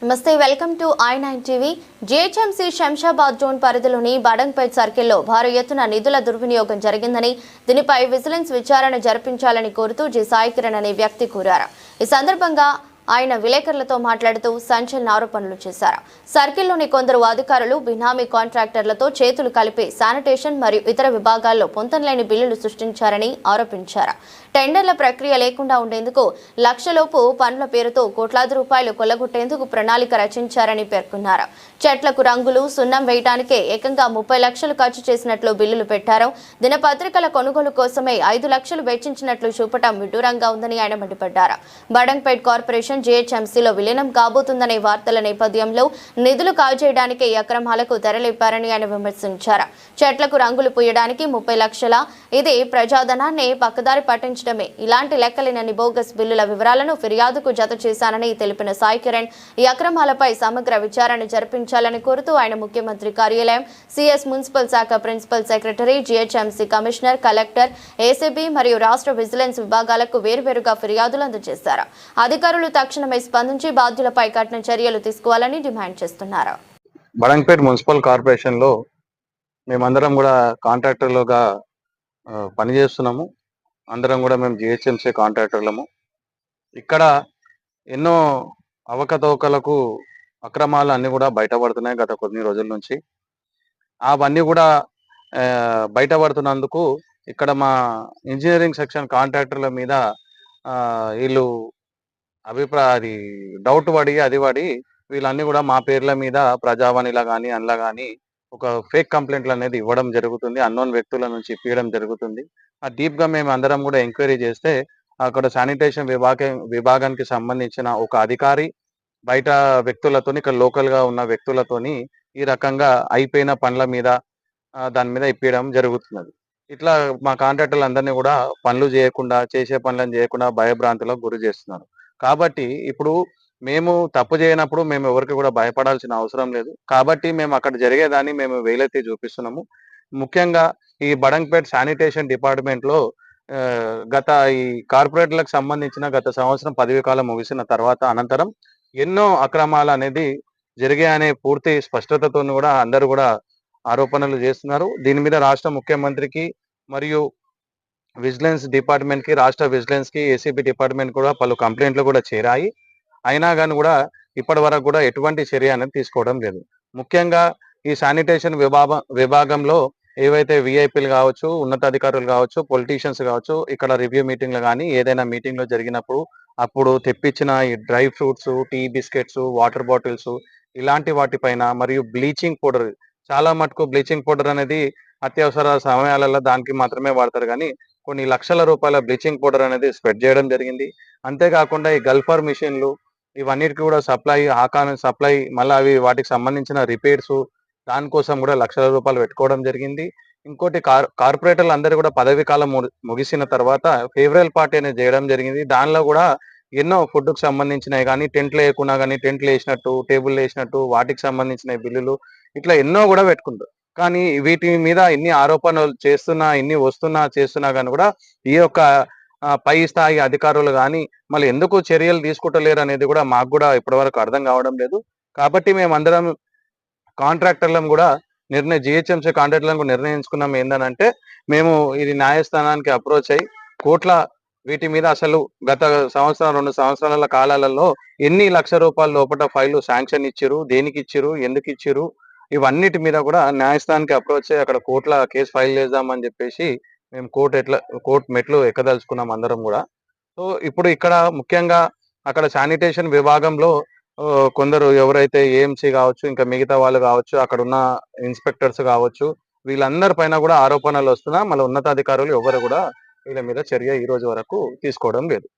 నమస్తే, welcome to I9 TV. GHMC Shamshabad zone పరిధిలోని బడంగ్పేట్ సర్కిల్లో భారీ ఎత్తున నిధుల దుర్వినియోగం జరిగిందని, దీనిపై విజిలెన్స్ విచారణ జరిపించాలని కోరుతూ జి సాయి కిరణ్ అనే వ్యక్తి కోరారు. ఈ సందర్భంగా ఆయన విలేకరులతో మాట్లాడుతూ సంచలన ఆరోపణలు చేశారు. సర్కిల్లోని కొందరు అధికారులు బినామీ కాంట్రాక్టర్లతో చేతులు కలిపి శానిటేషన్ మరియు ఇతర విభాగాల్లో పొంతనలేని బిల్లులు సృష్టించారని ఆరోపించారు. టెండర్ల ప్రక్రియ లేకుండా ఉండేందుకు లక్షలోపు పనుల పేరుతో కోట్లాది రూపాయలు కొల్లగొట్టేందుకు ప్రణాళిక రచించారని పేర్కొన్నారు. చెట్లకు రంగులు, సున్నం వేయడానికే ఏకంగా 30 లక్షలు ఖర్చు చేసినట్లు బిల్లులు పెట్టారు. దినపత్రికల కొనుగోలు కోసమే 5 లక్షలు వెచ్చించినట్లు చూపటం విడ్డూరంగా ఉందని ఆయన మండిపడ్డారు. బడంగ్పేట్ కార్పొరేషన్ జీహెచ్ఎంసీలో విలీనం కాబోతుందనే వార్తల నేపథ్యంలో నిధులు కాజేయడానికి అక్రమాలకు తెరలేపారని ఆయన విమర్శించారు. చెట్లకు రంగులు పూయడానికి 30 లక్షల, ఇది ప్రజాధనాన్ని పక్కదారి పట్టించడమే. ఇలాంటి లెక్కలేనని బోగస్ బిల్లుల వివరాలను ఫిర్యాదుకు జత చేశానని తెలిపిన సాయి కిరణ్ ఈ అక్రమాలపై సమగ్ర విచారణ జరిపించాలని కోరుతూ ఆయన ముఖ్యమంత్రి కార్యాలయం, సిఎస్ మున్సిపల్ శాఖ principal secretary, GHMC commissioner, collector, ACB మరియు రాష్ట్ర విజిలెన్స్ విభాగాలకు వేర్వేరుగా ఫిర్యాదులు అందజేశారు. అధికారులు తక్షణమే స్పందించి బాధ్యులపై కఠిన చర్యలు తీసుకోవాలని డిమాండ్ చేస్తున్నారు. బడంగ్పేట్ మున్సిపల్ కార్పొరేషన్ లో మేమందరం కూడా కాంట్రాక్టర్లుగా పనిచేస్తున్నాము. అందరం కూడా మేము జిహెచ్ఎంసీ కాంట్రాక్టర్లము. ఇక్కడ ఎన్నో అవకతవకలకు అక్రమాలు అన్ని కూడా బయటపడుతున్నాయి గత కొన్ని రోజుల నుంచి. అవన్నీ కూడా బయటపడుతున్నందుకు ఇక్కడ మా ఇంజనీరింగ్ సెక్షన్ కాంట్రాక్టర్ల మీద వీళ్ళు అది డౌట్ పడి వీళ్ళన్నీ కూడా మా పేర్ల మీద ప్రజావాణిలా కానీ అందులో కానీ ఒక ఫేక్ కంప్లైంట్లు అనేది ఇవ్వడం జరుగుతుంది. అన్నోన్ వ్యక్తుల నుంచి ఇప్పించడం జరుగుతుంది. ఆ డీప్ గా మేము అందరం కూడా ఎంక్వైరీ చేస్తే అక్కడ శానిటేషన్ విభాగానికి సంబంధించిన ఒక అధికారి బయట వ్యక్తులతోని, ఇక్కడ లోకల్ గా ఉన్న వ్యక్తులతోని ఈ రకంగా అయిపోయిన పనుల మీద దాని మీద ఇప్పించడం జరుగుతున్నది. ఇట్లా మా కాంట్రాక్టర్లు అందరినీ కూడా పనులు చేయకుండా, చేసే పనులను చేయకుండా భయభ్రాంతులకు గురి చేస్తున్నారు. కాబట్టి ఇప్పుడు మేము తప్పు చేయనప్పుడు మేము ఎవరికి కూడా భయపడాల్సిన అవసరం లేదు. కాబట్టి మేము అక్కడ జరిగేదాన్ని మేము వేలెత్తి చూపిస్తున్నాము. ముఖ్యంగా ఈ బడంగ్పేట్ శానిటేషన్ డిపార్ట్మెంట్ లో గత ఈ కార్పొరేట్లకు సంబంధించిన గత సంవత్సరం పదవీ కాలం ముగిసిన తర్వాత అనంతరం ఎన్నో అక్రమాలు అనేది జరిగాయనే పూర్తి స్పష్టతతో కూడా అందరూ కూడా ఆరోపణలు చేస్తున్నారు. దీని మీద రాష్ట్ర ముఖ్యమంత్రికి మరియు విజిలెన్స్ డిపార్ట్మెంట్ కి, రాష్ట్ర విజిలెన్స్ కి, ఏసీబీ డిపార్ట్మెంట్ కూడా పలు కంప్లైంట్లు కూడా చేరాయి. అయినా కానీ కూడా ఇప్పటి వరకు కూడా ఎటువంటి చర్య అనేది తీసుకోవడం లేదు. ముఖ్యంగా ఈ శానిటేషన్ విభాగంలో ఏవైతే విఐపీలు కావచ్చు, ఉన్నతాధికారులు కావచ్చు, పొలిటీషియన్స్ కావచ్చు, ఇక్కడ రివ్యూ మీటింగ్లు కానీ ఏదైనా మీటింగ్ లో జరిగినప్పుడు అప్పుడు తెప్పించిన ఈ dry fruits, tea biscuits, water bottles ఇలాంటి వాటిపైన మరియు బ్లీచింగ్ పౌడర్, చాలా మటుకు బ్లీచింగ్ పౌడర్ అనేది అత్యవసర సమయాలలో దానికి మాత్రమే వాడతారు, కానీ కొన్ని లక్షల రూపాయల బ్లీచింగ్ పౌడర్ అనేది స్ప్రెడ్ చేయడం జరిగింది. అంతేకాకుండా ఈ గల్ఫర్ మిషన్లు ఇవన్నిటికి కూడా సప్లై మళ్ళీ అవి వాటికి సంబంధించిన రిపేర్స్ దానికోసం కూడా లక్షల రూపాయలు పెట్టుకోవడం జరిగింది. ఇంకోటి కార్పొరేటర్లు అందరూ కూడా పదవీ కాలం ముగిసిన తర్వాత ఫేవరల్ పార్టీ అనేది చేయడం జరిగింది. దానిలో కూడా ఎన్నో ఫుడ్కు సంబంధించినవి కానీ, టెంట్లు వేయకుండా కానీ టెంట్లు వేసినట్టు, టేబుల్ వేసినట్టు వాటికి సంబంధించిన బిల్లులు ఇట్లా ఎన్నో కూడా పెట్టుకుంటారు. కానీ వీటి మీద ఇన్ని ఆరోపణలు చేస్తున్నా, ఇన్ని చేస్తున్నా కానీ కూడా ఈ యొక్క పై స్థాయి అధికారులు కానీ మళ్ళీ ఎందుకు చర్యలు తీసుకుంటలేరు అనేది కూడా మాకు కూడా ఇప్పటివరకు అర్థం కావడం లేదు. కాబట్టి మేమందరం కాంట్రాక్టర్లను కూడా జిహెచ్ఎంసీ కాంట్రాక్టర్లను నిర్ణయించుకున్నాం ఏంటంటే, మేము ఇది న్యాయస్థానానికి అప్రోచ్ అయ్యి కోట్ల వీటి మీద అసలు గత సంవత్సరం 2 సంవత్సరాల కాలాలలో ఎన్ని లక్ష రూపాయల లోపల ఫైళ్లు శాంక్షన్ ఇచ్చిరు, దేనికి ఇచ్చిరు, ఎందుకు ఇచ్చిరు, ఇవన్నిటి మీద కూడా న్యాయస్థానానికి అప్రోచ్ అయ్యి అక్కడ కోర్టులో కేసు ఫైల్ చేద్దామని చెప్పేసి మేము కోర్టు మెట్లు ఎక్కదలుచుకున్నాం అందరం కూడా. సో ఇప్పుడు ఇక్కడ ముఖ్యంగా అక్కడ శానిటేషన్ విభాగంలో కొందరు ఎవరైతే ఏఎంసీ కావచ్చు, ఇంకా మిగతా వాళ్ళు కావచ్చు, అక్కడ ఉన్న ఇన్స్పెక్టర్స్ కావచ్చు, వీళ్ళందరి పైన కూడా ఆరోపణలు వస్తున్నా మళ్ళీ ఉన్నతాధికారులు ఎవరు కూడా వీళ్ళ మీద చర్య ఈ రోజు వరకు తీసుకోవడం లేదు.